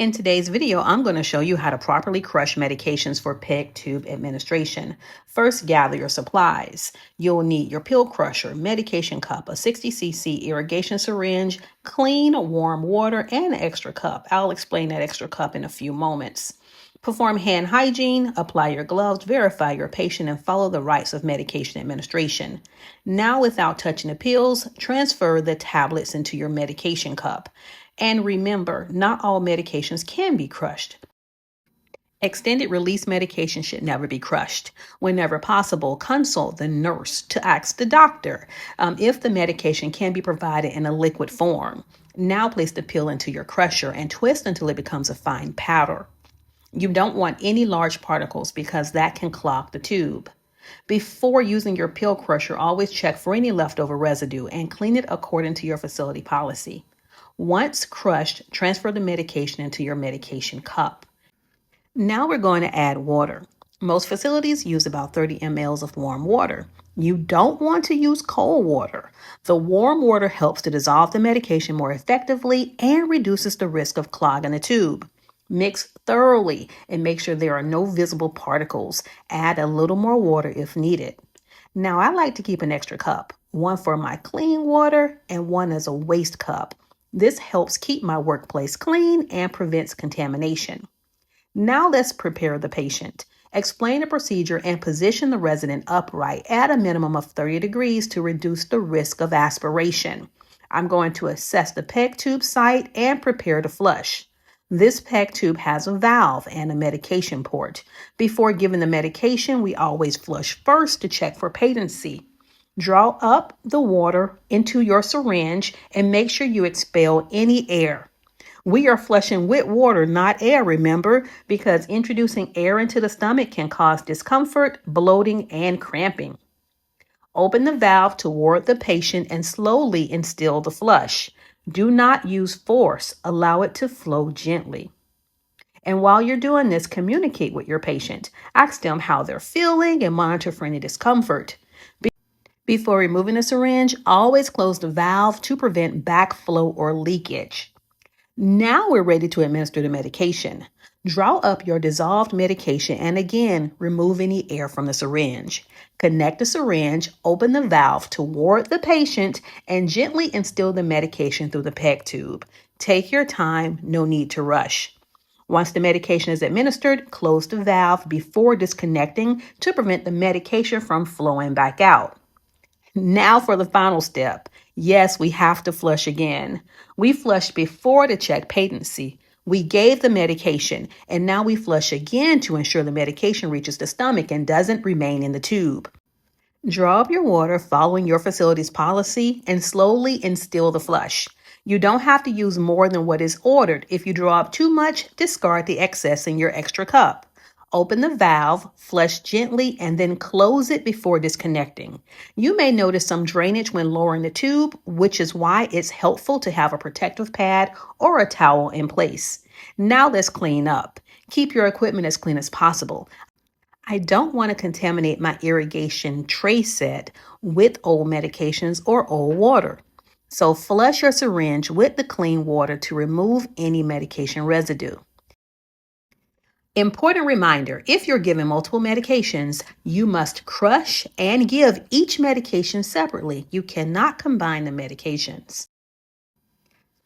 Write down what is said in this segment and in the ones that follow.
In today's video, I'm going to show you how to properly crush medications for PEG tube administration. First, gather your supplies. You'll need your pill crusher, medication cup, a 60cc irrigation syringe, clean, warm water, and an extra cup. I'll explain that extra cup in a few moments. Perform hand hygiene, apply your gloves, verify your patient, and follow the rites of medication administration. Now, without touching the pills, transfer the tablets into your medication cup. And remember, not all medications can be crushed. Extended release medication should never be crushed. Whenever possible, consult the nurse to ask the doctor if the medication can be provided in a liquid form. Now place the pill into your crusher and twist until it becomes a fine powder. You don't want any large particles because that can clog the tube. Before using your pill crusher, always check for any leftover residue and clean it according to your facility policy. Once crushed, transfer the medication into your medication cup. Now we're going to add water. Most facilities use about 30 ml of warm water. You don't want to use cold water. The warm water helps to dissolve the medication more effectively and reduces the risk of clogging the tube. Mix thoroughly and make sure there are no visible particles. Add a little more water if needed. Now I like to keep an extra cup, one for my clean water and one as a waste cup. This helps keep my workplace clean and prevents contamination. Now let's prepare the patient. Explain the procedure and position the resident upright at a minimum of 30 degrees to reduce the risk of aspiration. I'm going to assess the PEG tube site and prepare to flush. This PEG tube has a valve and a medication port. Before giving the medication, we always flush first to check for patency. Draw up the water into your syringe and make sure you expel any air. We are flushing with water, not air, remember, because introducing air into the stomach can cause discomfort, bloating, and cramping. Open the valve toward the patient and slowly instill the flush. Do not use force. Allow it to flow gently. And while you're doing this, communicate with your patient. Ask them how they're feeling and monitor for any discomfort. Before removing the syringe, always close the valve to prevent backflow or leakage. Now we're ready to administer the medication. Draw up your dissolved medication and again, remove any air from the syringe. Connect the syringe, open the valve toward the patient, and gently instill the medication through the PEG tube. Take your time, no need to rush. Once the medication is administered, close the valve before disconnecting to prevent the medication from flowing back out. Now for the final step. Yes, we have to flush again. We flushed before to check patency. We gave the medication, and now we flush again to ensure the medication reaches the stomach and doesn't remain in the tube. Draw up your water following your facility's policy and slowly instill the flush. You don't have to use more than what is ordered. If you draw up too much, discard the excess in your extra cup. Open the valve, flush gently, and then close it before disconnecting. You may notice some drainage when lowering the tube, which is why it's helpful to have a protective pad or a towel in place. Now let's clean up. Keep your equipment as clean as possible. I don't want to contaminate my irrigation tray set with old medications or old water. So flush your syringe with the clean water to remove any medication residue. Important reminder, if you're given multiple medications, you must crush and give each medication separately. You cannot combine the medications.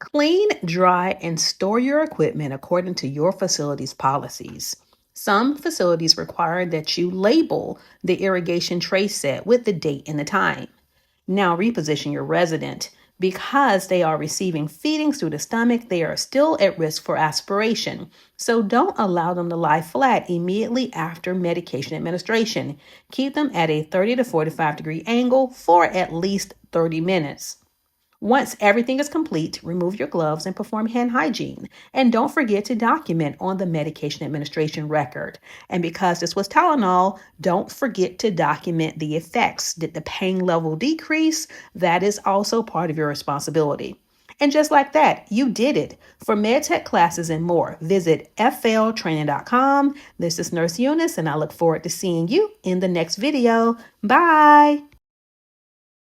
Clean, dry, and store your equipment according to your facility's policies. Some facilities require that you label the irrigation tray set with the date and the time. Now reposition your resident. Because they are receiving feedings through the stomach, they are still at risk for aspiration. So don't allow them to lie flat immediately after medication administration. Keep them at a 30 to 45 degree angle for at least 30 minutes. Once everything is complete, remove your gloves and perform hand hygiene. And don't forget to document on the medication administration record. And because this was Tylenol, don't forget to document the effects. Did the pain level decrease? That is also part of your responsibility. And just like that, you did it. For MedTech classes and more, visit fltraining.com. This is Nurse Eunice, and I look forward to seeing you in the next video. Bye.